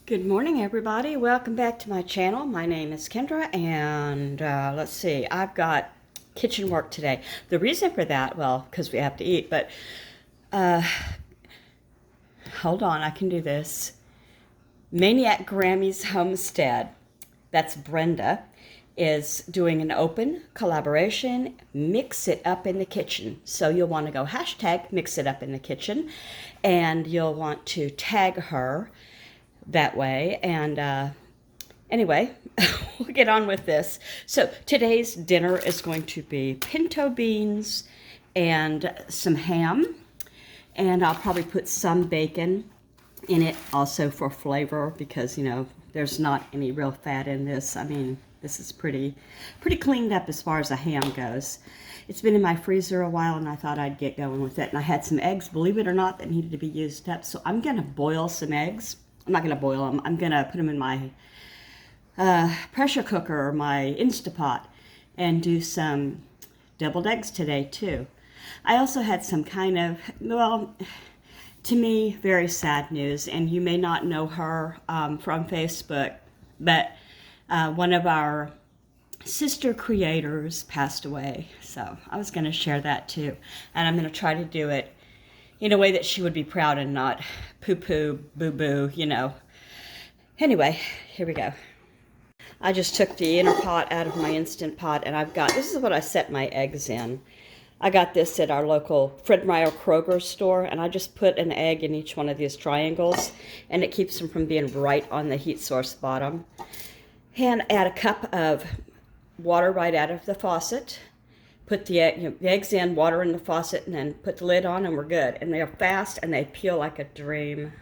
Good morning, everybody. Welcome back to my channel. My name is Kendra, and let's see, I've got kitchen work today. The reason for that, well, because we have to eat, but hold on, I can do this. Maniac Grammy's Homestead, that's Brenda, is doing an open collaboration, Mix It Up in the Kitchen. So you'll want to go hashtag Mix It Up in the Kitchen, and you'll want to tag her that way. And anyway, we'll get on with this. So today's dinner is going to be pinto beans and some ham, and I'll probably put some bacon in it also for flavor because, you know, there's not any real fat in this. I mean, this is pretty cleaned up as far as a ham goes. It's been in my freezer a while, and I thought I'd get going with it. And I had some eggs, believe it or not, that needed to be used up. So I'm going to boil some eggs. I'm not going to boil them. I'm going to put them in my pressure cooker or my Instapot and do some deviled eggs today, too. I also had some kind of, well, to me, very sad news, and you may not know her from Facebook, but one of our sister creators passed away. So I was going to share that too, and I'm going to try to do it in a way that she would be proud and not poo-poo, boo-boo, you know. Anyway, here we go. I just took the inner pot out of my Instant Pot, and I've got, this is what I set my eggs in. I got this at our local Fred Meyer Kroger store, and I just put an egg in each one of these triangles, and it keeps them from being right on the heat source bottom. And add a cup of water right out of the faucet. Put the eggs in, water in the faucet, and then put the lid on, and we're good. And they're fast, and they peel like a dream.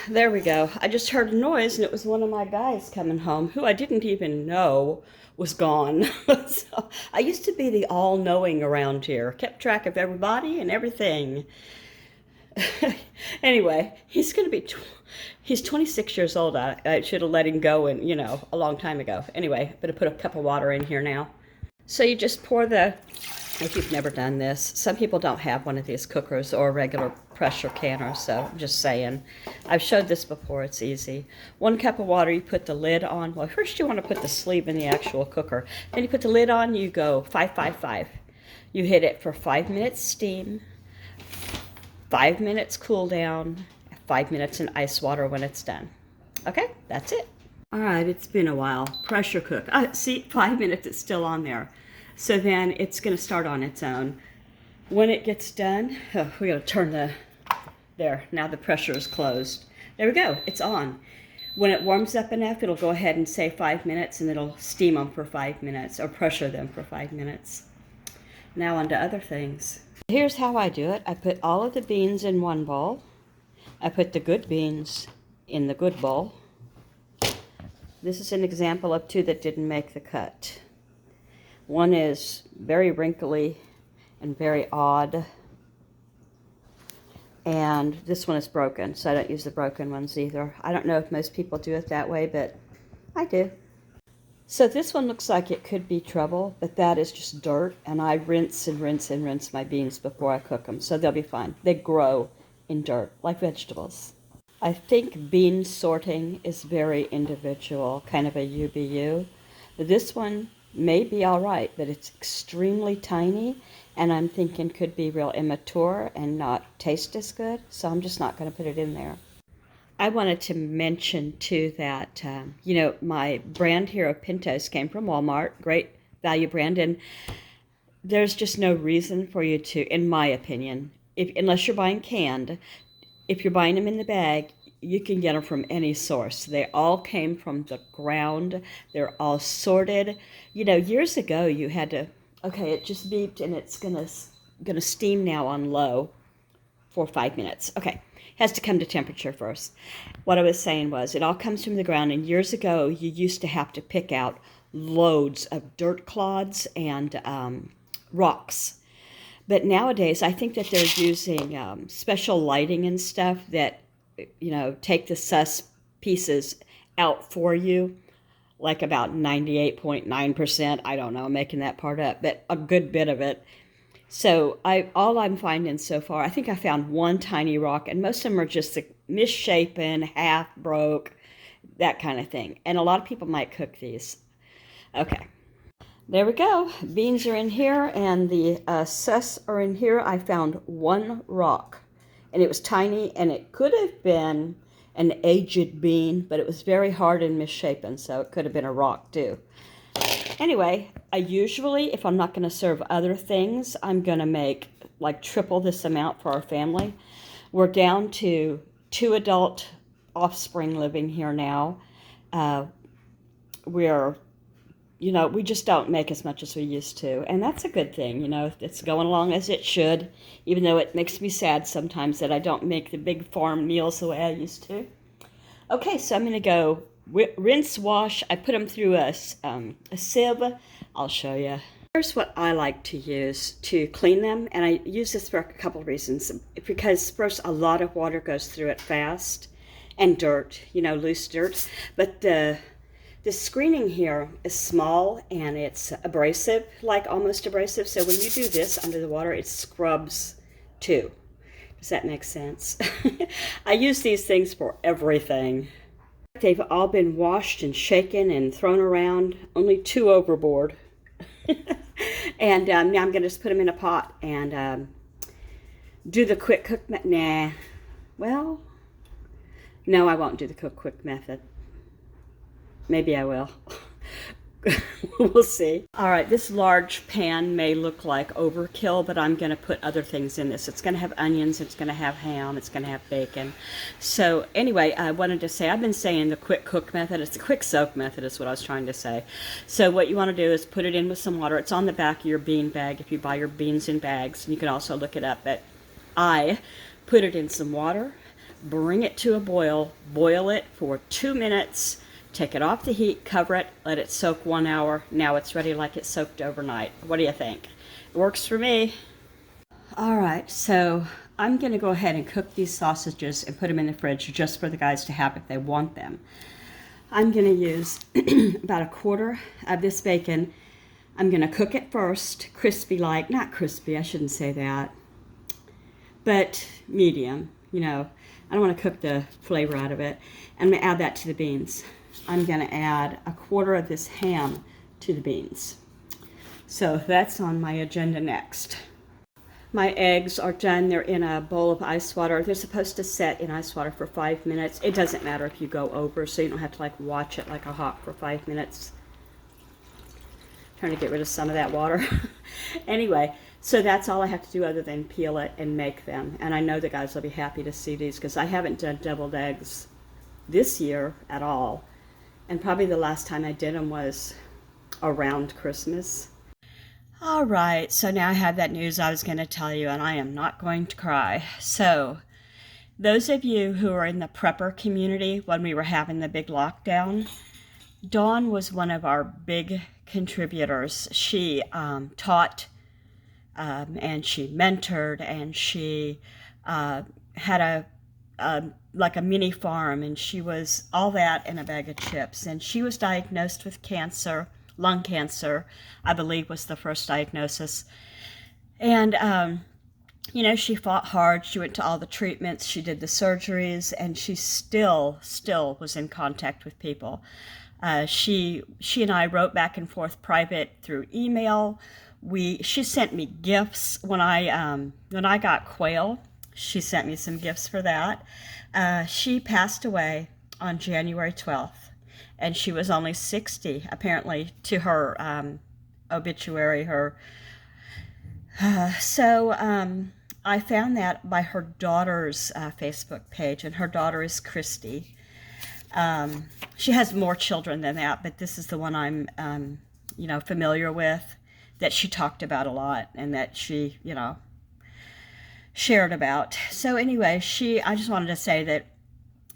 There we go. I just heard a noise, and it was one of my guys coming home, who I didn't even know was gone. So I used to be the all-knowing around here. Kept track of everybody and everything. Anyway, he's 26 years old. I should have let him go, and you know, a long time ago. Anyway, I'm gonna put a cup of water in here now. So you just pour if you've never done this, some people don't have one of these cookers or a regular pressure canner, so I'm just saying. I've showed this before, it's easy. 1 cup of water, you put the lid on. Well, first you want to put the sleeve in the actual cooker. Then you put the lid on, you go 5-5-5. You hit it for 5 minutes steam, 5 minutes cool down, 5 minutes in ice water when it's done. Okay, that's it. All right, it's been a while. Pressure cook. See, 5 minutes, it's still on there. So then it's going to start on its own. When it gets done, we got to turn there. Now the pressure is closed. There we go. It's on. When it warms up enough, it'll go ahead and say 5 minutes, and it'll steam them for 5 minutes or pressure them for 5 minutes. Now on to other things. Here's how I do it. I put all of the beans in one bowl. I put the good beans in the good bowl. This is an example of 2 that didn't make the cut. One is very wrinkly and very odd. And this one is broken, so I don't use the broken ones either. I don't know if most people do it that way, but I do. So this one looks like it could be trouble, but that is just dirt, and I rinse and rinse and rinse my beans before I cook them, so they'll be fine. They grow in dirt, like vegetables. I think bean sorting is very individual, kind of a UBU. This one may be all right, but it's extremely tiny, and I'm thinking could be real immature and not taste as good, so I'm just not going to put it in there. I wanted to mention too that, you know, my brand here of Pintos came from Walmart, great value brand, and there's just no reason for you to, in my opinion, unless you're buying canned, if you're buying them in the bag, you can get them from any source. They all came from the ground. They're all sorted. You know, years ago you had to, okay, it just beeped and it's gonna steam now on low for 5 minutes. Okay, has to come to temperature first. What I was saying was it all comes from the ground, and years ago you used to have to pick out loads of dirt clods and rocks. But nowadays I think that they're using special lighting and stuff that, you know, take the sus pieces out for you, like about 98.9%. I don't know, I'm making that part up, but a good bit of it. So all I'm finding so far, I think I found one tiny rock, and most of them are just misshapen, half broke, that kind of thing. And a lot of people might cook these. Okay. There we go. Beans are in here, and the suss are in here. I found one rock, and it was tiny, and it could have been an aged bean, but it was very hard and misshapen, so it could have been a rock too. Anyway, I usually, if I'm not going to serve other things, I'm going to make like triple this amount for our family. We're down to 2 adult offspring living here now. We just don't make as much as we used to. And that's a good thing. It's going along as it should, even though it makes me sad sometimes that I don't make the big farm meals the way I used to. Okay, so I'm going to go rinse, wash. I put them through a sieve. I'll show you. Here's what I like to use to clean them. And I use this for a couple of reasons. Because first, a lot of water goes through it fast. And dirt, loose dirt. But the screening here is small and it's abrasive, like almost abrasive. So when you do this under the water, it scrubs too. Does that make sense? I use these things for everything. They've all been washed and shaken and thrown around, only 2 overboard. And now I'm going to just put them in a pot and do the quick cook method. Nah. Well, no, I won't do the quick method. Maybe I will. We'll see. All right, this large pan may look like overkill, but I'm going to put other things in this. It's going to have onions, it's going to have ham, it's going to have bacon. So anyway, I wanted to say, I've been saying the quick cook method. It's the quick soak method is what I was trying to say. So what you want to do is put it in with some water. It's on the back of your bean bag if you buy your beans in bags. You can also look it up, but I put it in some water, bring it to a boil it for 2 minutes, take it off the heat, cover it, let it soak 1 hour. Now it's ready like it soaked overnight. What do you think? It works for me. All right, so I'm going to go ahead and cook these sausages and put them in the fridge just for the guys to have if they want them. I'm going to use about 1/4 of this bacon. I'm going to cook it first, crispy-like. Not crispy, I shouldn't say that, but medium. I don't want to cook the flavor out of it. I'm going to add that to the beans. I'm going to add 1/4 of this ham to the beans. So that's on my agenda next. My eggs are done. They're in a bowl of ice water. They're supposed to set in ice water for 5 minutes. It doesn't matter if you go over, so you don't have to watch it like a hawk for 5 minutes. Trying to get rid of some of that water. Anyway, so that's all I have to do other than peel it and make them. And I know the guys will be happy to see these because I haven't done deviled eggs this year at all. And probably the last time I did them was around Christmas. All right, so now I have that news I was going to tell you, and I am not going to cry. So, those of you who are in the prepper community when we were having the big lockdown, Dawn was one of our big contributors. She taught and she mentored, and she had a mini farm, and she was all that in a bag of chips. And she was diagnosed with cancer, lung cancer, I believe was the first diagnosis. And, she fought hard. She went to all the treatments. She did the surgeries, and she still was in contact with people. She and I wrote back and forth private through email. She sent me gifts when I got quail. She sent me some gifts for that. She passed away on January 12th, and she was only 60, apparently, to her obituary. I found that by her daughter's Facebook page, and her daughter is Christy. She has more children than that, but this is the one I'm, familiar with, that she talked about a lot, and that she, shared about. So anyway, I just wanted to say that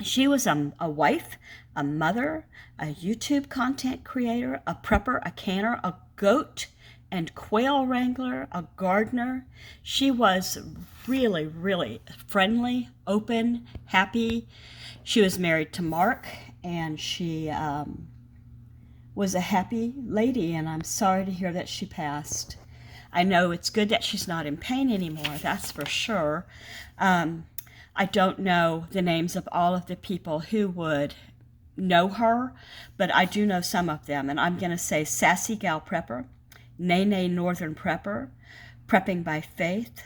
she was a wife, a mother, a YouTube content creator, a prepper, a canner, a goat and quail wrangler, a gardener. She was really, really friendly, open, happy. She was married to Mark, and she was a happy lady, and I'm sorry to hear that she passed. I know it's good that she's not in pain anymore, that's for sure. I don't know the names of all of the people who would know her, but I do know some of them. And I'm going to say Sassy Gal Prepper, Nene Northern Prepper, Prepping by Faith.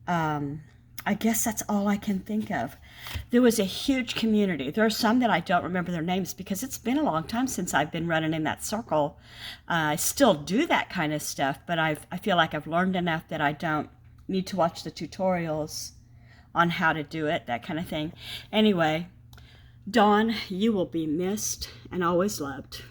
I guess that's all I can think of. There was a huge community. There are some that I don't remember their names because it's been a long time since I've been running in that circle. I still do that kind of stuff, but I feel like I've learned enough that I don't need to watch the tutorials on how to do it, that kind of thing. Anyway, Dawn, you will be missed and always loved.